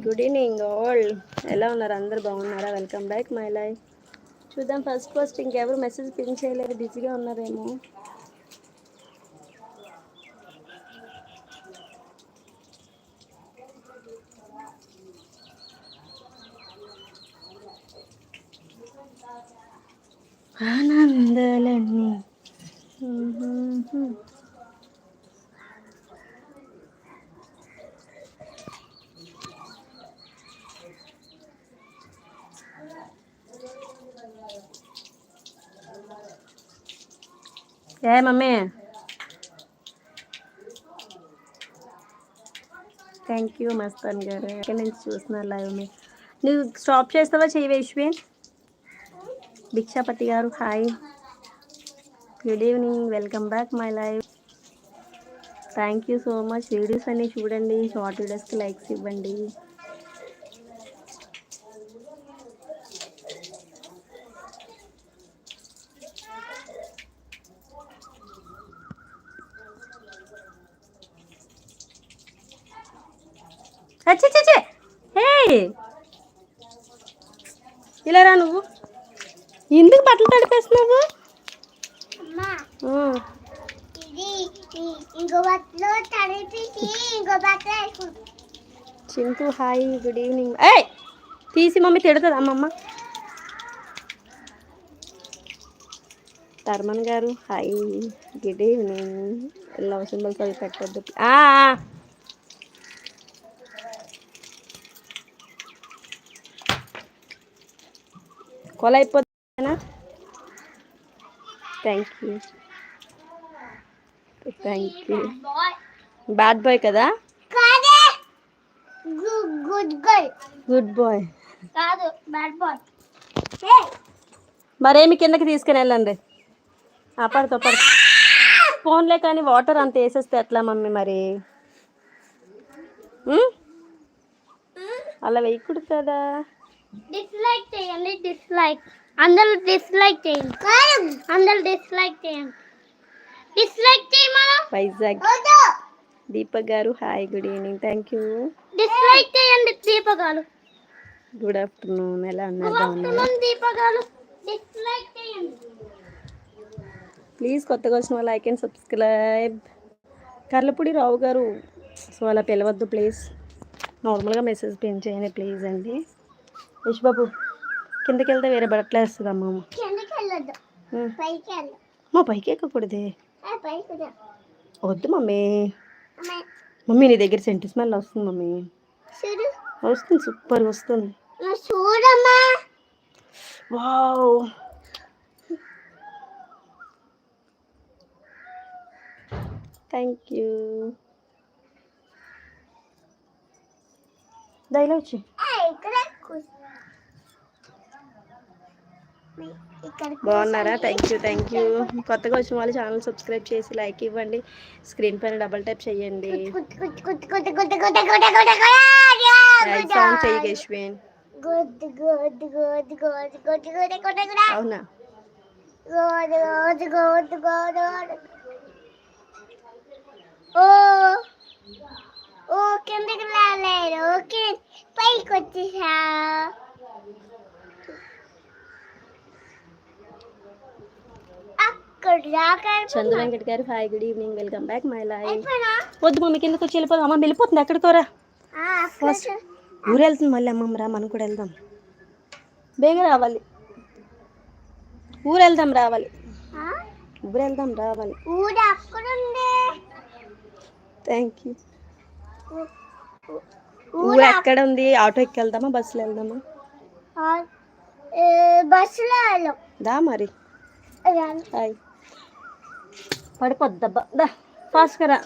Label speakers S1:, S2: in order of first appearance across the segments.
S1: Good evening all. ఎలా ఉన్నారు? అందరు బాగున్నారా? Welcome back my life. చూద్దాం ఫస్ట్ ఇంకెవరు మెసేజ్ పిన్ చేయలేరు, బిజీగా ఉన్నారేమో. ఆనందాలన్నీ ఏ మమ్మీ థ్యాంక్ యూ మస్తాన్ గారు. ఎక్కడి నుంచి చూస్తున్నారు లైవ్? నువ్వు స్టాప్ చేస్తావా? చేయవే యశ్విన్. భిక్షాపతి గారు hi, good evening, welcome back my live. Thank you so much. Videos అన్నీ చూడండి, షార్ట్ వీడియోస్కి లైక్స్ ఇవ్వండి. అచ్చే హే, ఇలా రా. నువ్వు ఎందుకు బట్టలు తడిపేస్తున్నావు? Chintu hi, good evening. ఏ తీసి మమ్మీ తిడుతుంది అమ్మమ్మ. తర్మన్ గారు hi, good evening. Love symbols అవి పెట్టద్దు. కొల అయిపోతుందా? Thank you. బ్యాడ్ బాయ్ కదా? గుడ్ బాయ్ కాదు, బ్యాడ్ బాయ్. మరేమి కిందకి తీసుకుని వెళ్ళండి. పడుతో ఫోన్లే కానీ వాటర్ అంత వేసేస్తే ఎట్లా మమ్మీ? మరి అలా వేయకూడదు కదా.
S2: డిస్లైక్ చేయండి, డిస్లైక్. అందరూ డిస్లైక్ చేయండి, అందరూ డిస్లైక్ చేయండి, డిస్లైక్ చేయమను.
S1: వైజాగ్ దీపక్ గారు hi, good evening, thank you.
S2: Dislike చేయండి దీపక్ గారు.
S1: గుడ్ ఆఫ్టర్నూన్, ఎలా ఉన్నారు?
S2: దీపక్ గారు డిస్లైక్ చేయండి
S1: ప్లీజ్. కొత్తగా వచ్చిన వాళ్ళు లైక్ అండ్ సబ్స్క్రైబ్. కర్లపూడి రావు గారు, సో అలా పిలవద్దు ప్లీజ్. నార్మల్గా మెసేజ్ పిన్ చేయండి ప్లీజ్ అండి. యశ్ బాబు కిందకి వెళ్తే వేరే బట్టలు వేస్తుందమ్మా. మా పైకి ఎక్కకూడదే. వద్దు మమ్మీ. మమ్మీ నీ దగ్గర సెంటు స్మెల్ వస్తుంది మమ్మీ. వస్తుంది, సూపర్ వస్తుంది. Wow, thank you. దయలో వచ్చి బాగున్నారా? Thank you. కొత్తగా వచ్చిన వాళ్ళు ఛానల్ సబ్స్క్రైబ్ చేసి లైక్ ఇవ్వండి. స్క్రీన్ పైన డబల్ టైప్ చేయండి. సౌండ్ చెయ్యి యశ్విన్. అవునా?
S2: కిందకి రాలేదు, ఓకే పైకి వచ్చేసా.
S1: చందు వెంకట్ గారు hi, good evening, welcome back my life. వద్దు మమ్మీ, కిందకి వచ్చి వెళ్ళిపోదాం. అమ్మ వెళ్ళిపోతుంది ఎక్కడికోరా. ఊరు వెళ్తుంది మళ్ళీ అమ్మమ్మ. రా మనం కూడా వెళ్దాం. బేగ రావాలి. ఊరు వెళ్దాం రావాలి. Thank you. ఊరు ఎక్కడ ఉంది? ఆటో ఎక్కి వెళ్దామా, బస్సులో వెళ్దామా?
S2: బస్సులో
S1: దా మరి. హాయ్, పడిపోద్దబ్బా. దా ఫాస్ట్గా రా.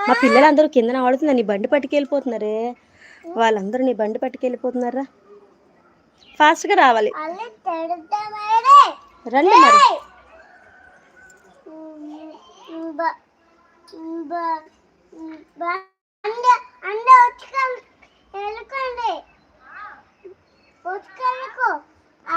S1: మా పిల్లలందరూ కిందన ఆడుతున్నారు, నీ బండి పట్టుకెళ్ళిపోతున్నారే. వాళ్ళందరూ నీ బండి పట్టుకెళ్ళిపోతున్నారా. ఫాస్ట్గా రావాలి. రండి మరి.